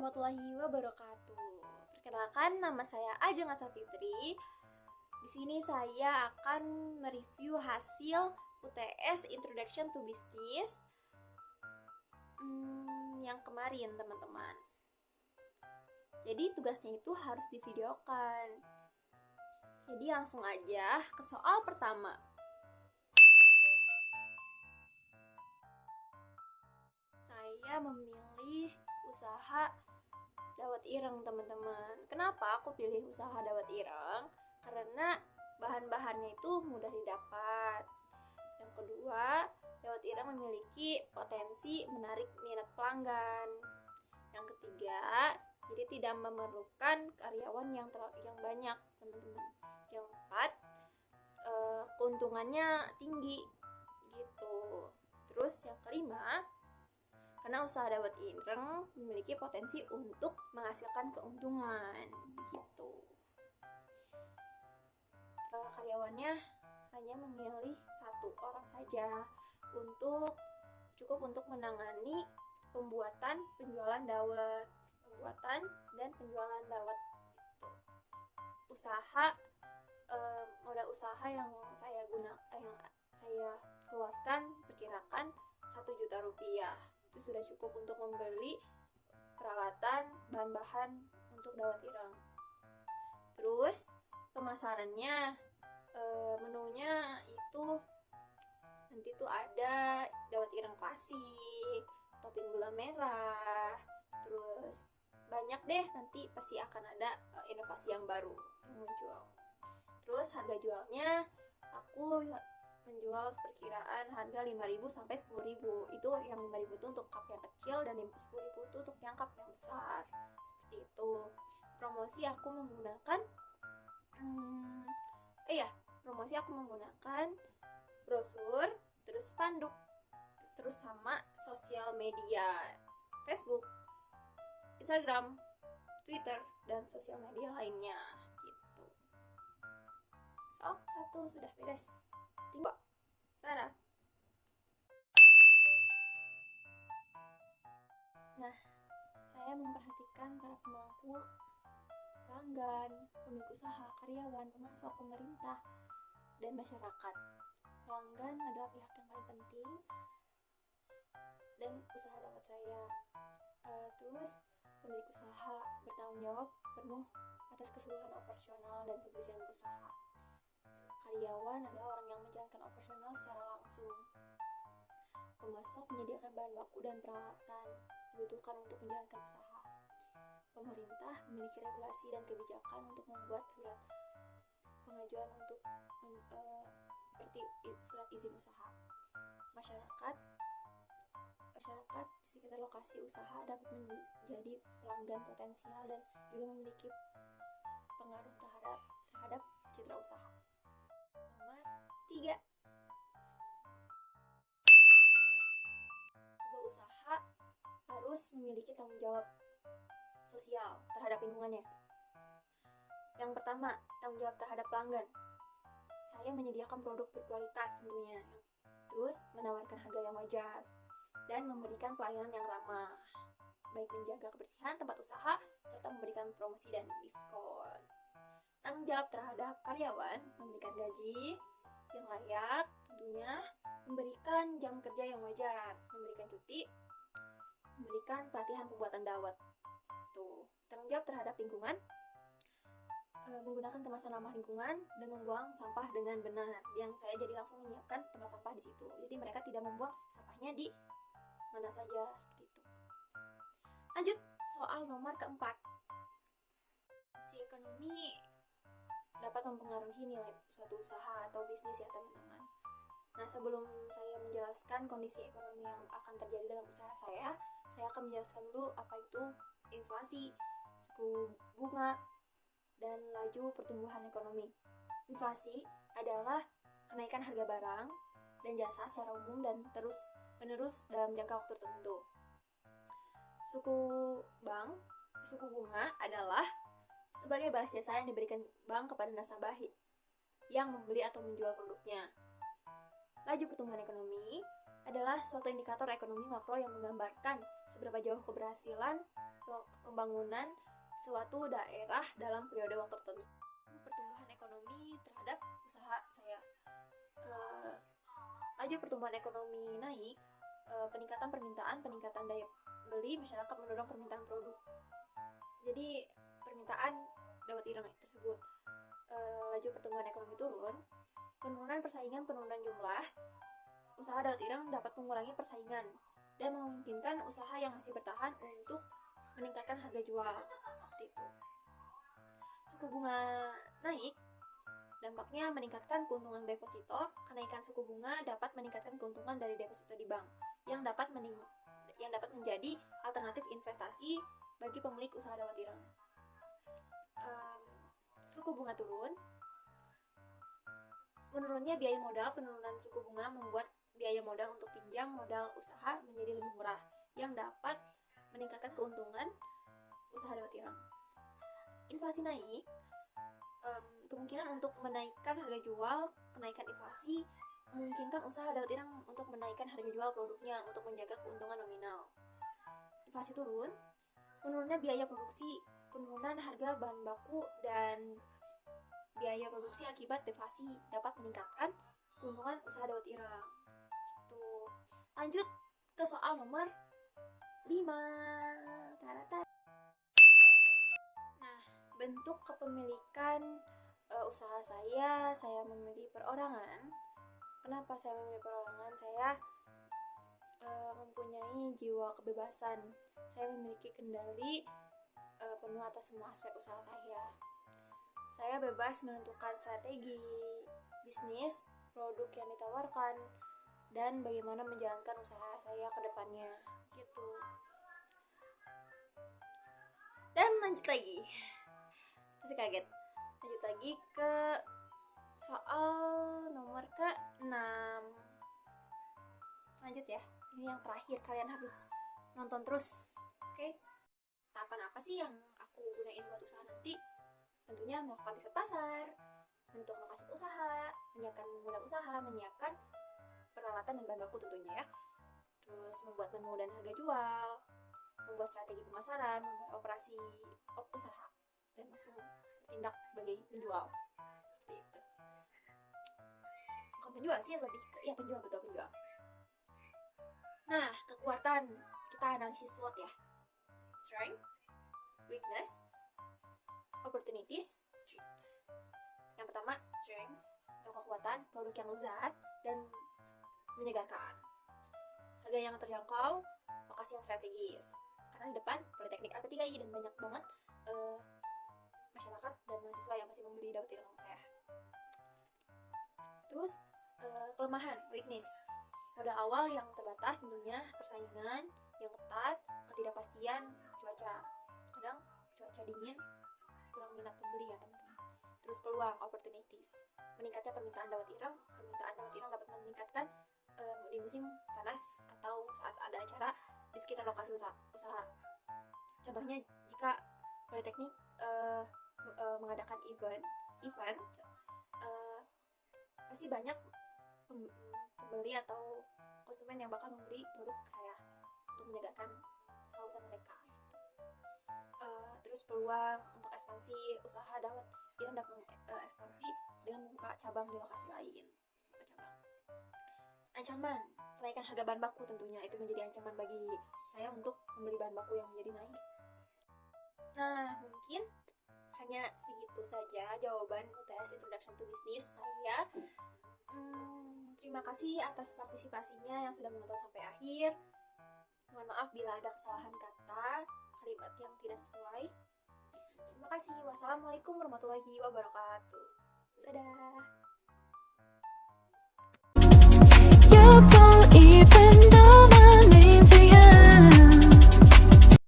warahmatullahi wabarakatuh. Perkenalkan, nama saya Ajeng Asa Fitri. Di sini saya akan mereview hasil UTS Introduction to Business yang kemarin, teman-teman. Jadi tugasnya itu harus divideokan. Jadi langsung aja ke soal pertama. Saya memilih usaha dawet ireng, teman-teman. Kenapa aku pilih usaha dawet ireng? Karena bahan-bahannya itu mudah didapat. Yang kedua, dawet ireng memiliki potensi menarik minat pelanggan. Yang ketiga, jadi tidak memerlukan karyawan yang banyak, teman-teman. Yang keempat, keuntungannya tinggi gitu. Terus yang kelima, karena usaha dawet ireng memiliki potensi untuk menghasilkan keuntungan gitu. Karyawannya hanya memilih 1 orang saja cukup untuk menangani pembuatan dan penjualan dawet gitu. Modal usaha yang saya keluarkan perkirakan 1 juta rupiah. Itu sudah cukup untuk membeli peralatan, bahan-bahan untuk dawet ireng. Terus pemasarannya, menunya itu nanti tuh ada dawet ireng klasik, topping gula merah, terus banyak deh, nanti pasti akan ada inovasi yang baru yang muncul. Terus harga jualnya aku menjual perkiraan harga 5.000 sampai 10.000. Itu yang 5.000 itu untuk cup yang kecil dan 10.000 itu untuk yang cup yang besar. Seperti itu. Promosi aku menggunakan brosur, terus spanduk, terus sama sosial media Facebook, Instagram, Twitter, dan sosial media lainnya gitu. Soal 1 sudah beres. Tinggal Sarah. Nah, saya memperhatikan para pemangku, pelanggan, pemilik usaha, karyawan, pemasok, pemerintah, dan masyarakat. Pelanggan adalah pihak yang paling penting dan usaha dawet saya. Terus pemilik usaha bertanggung jawab penuh atas keseluruhan operasional dan kebersihan usaha. Karyawan adalah orang yang menjalankan operasional secara langsung. Pemasok menyediakan bahan baku dan peralatan dibutuhkan untuk menjalankan usaha. Pemerintah memiliki regulasi dan kebijakan untuk membuat surat pengajuan untuk seperti surat izin usaha. Masyarakat di sekitar lokasi usaha dapat menjadi pelanggan potensial dan juga memiliki pengaruh terhadap citra usaha. Nomor 3, sebuah usaha harus memiliki tanggung jawab sosial terhadap lingkungannya. Yang pertama, tanggung jawab terhadap pelanggan. Saya menyediakan produk berkualitas tentunya, terus menawarkan harga yang wajar, dan memberikan pelayanan yang ramah, baik menjaga kebersihan tempat usaha, serta memberikan promosi dan diskon. Tanggung jawab terhadap karyawan, memberikan gaji yang layak tentunya, memberikan jam kerja yang wajar, memberikan cuti, memberikan pelatihan pembuatan dawet. Tanggung jawab terhadap lingkungan, menggunakan kemasan ramah lingkungan dan membuang sampah dengan benar. Yang saya jadi langsung menyiapkan tempat sampah di situ. Jadi mereka tidak membuang sampahnya di mana saja, seperti itu. Lanjut, soal nomor keempat. Si ekonomi dapat mempengaruhi nilai suatu usaha atau bisnis ya, teman-teman. Nah, sebelum saya menjelaskan kondisi ekonomi yang akan terjadi dalam usaha saya akan menjelaskan dulu apa itu inflasi, suku bunga, dan laju pertumbuhan ekonomi. Inflasi adalah kenaikan harga barang dan jasa secara umum dan terus-menerus dalam jangka waktu tertentu. Suku bunga adalah sebagai balas jasa yang diberikan bank kepada nasabah yang membeli atau menjual produknya. Laju pertumbuhan ekonomi adalah suatu indikator ekonomi makro yang menggambarkan seberapa jauh keberhasilan pembangunan suatu daerah dalam periode waktu tertentu. Pertumbuhan ekonomi terhadap usaha saya. Laju pertumbuhan ekonomi naik, peningkatan permintaan, peningkatan daya beli masyarakat mendorong permintaan produk. Jadi permintaan dawat ireng tersebut. Laju pertumbuhan ekonomi turun, penurunan persaingan, penurunan jumlah usaha dawat ireng dapat mengurangi persaingan dan memungkinkan usaha yang masih bertahan untuk meningkatkan harga jual. Seperti itu. Suku bunga naik, dampaknya meningkatkan keuntungan deposito. Kenaikan suku bunga dapat meningkatkan keuntungan dari deposito di bank yang dapat menjadi alternatif investasi bagi pemilik usaha dawat ireng. Suku bunga turun, menurunnya biaya modal. Penurunan suku bunga membuat biaya modal untuk pinjam modal usaha menjadi lebih murah yang dapat meningkatkan keuntungan usaha dawat ireng. Inflasi naik, kemungkinan untuk menaikkan harga jual. Kenaikan inflasi memungkinkan usaha dawat ireng untuk menaikkan harga jual produknya untuk menjaga keuntungan nominal. Inflasi turun, menurunnya biaya produksi. Penurunan harga bahan baku dan biaya produksi akibat deflasi dapat meningkatkan keuntungan usaha dawat ireng. Gitu. Lanjut ke soal nomor 5. Nah, bentuk kepemilikan usaha saya memilih perorangan. Kenapa saya memilih perorangan? Saya mempunyai jiwa kebebasan. Saya memiliki kendali penuh atas semua aspek usaha saya. Saya bebas menentukan strategi bisnis, produk yang ditawarkan, dan bagaimana menjalankan usaha saya ke depannya. Gitu. Dan lanjut lagi. Masih kaget. Lanjut lagi ke soal nomor ke-6. Lanjut ya. Ini yang terakhir, kalian harus nonton terus. Oke? Tahapan apa sih yang aku gunain buat usaha nanti? Tentunya melakukan riset pasar, menentukan lokasi usaha, menyiapkan modal usaha, menyiapkan peralatan dan bahan baku tentunya ya. Terus membuat menu dan harga jual, membuat strategi pemasaran, membuat operasi usaha, dan langsung bertindak sebagai penjual. Seperti itu. Bukan penjual sih, lebih ke penjual, betul penjual. Nah, kekuatan kita analisis SWOT ya. Strength, weakness, opportunities, threat. Yang pertama, strengths atau kekuatan, produk yang lezat dan menyegarkan, harga yang terjangkau, lokasi yang strategis. Karena di depan Politeknik AP3I dan banyak banget masyarakat dan mahasiswa yang masih membeli dawat ireng saya. Terus kelemahan, weakness, modal awal yang terbatas tentunya, persaingan yang ketat, ketidakpastian cuaca. Kadang cuaca dingin kurang minat pembeli ya teman-teman. Terus peluang, opportunities, meningkatnya permintaan dawat ireng. Permintaan dawat ireng dapat meningkatkan di musim panas atau saat ada acara di sekitar lokasi usaha. Contohnya jika Politeknik mengadakan event pasti banyak pembeli atau konsumen yang bakal membeli produk saya untuk menyegarkan kehausan mereka. Terus peluang untuk ekspansi usaha dawat ireng dapat ekspansi dengan membuka cabang di lokasi lain. Ancaman, kenaikan harga bahan baku tentunya itu menjadi ancaman bagi saya untuk membeli bahan baku yang menjadi naik. Nah, mungkin hanya segitu saja jawaban UTS Introduction to Business saya. Terima kasih atas partisipasinya yang sudah menonton sampai akhir. Mohon maaf bila ada kesalahan kata, kalimat yang tidak sesuai. Terima kasih. Wassalamualaikum warahmatullahi wabarakatuh. Dadah. You don't even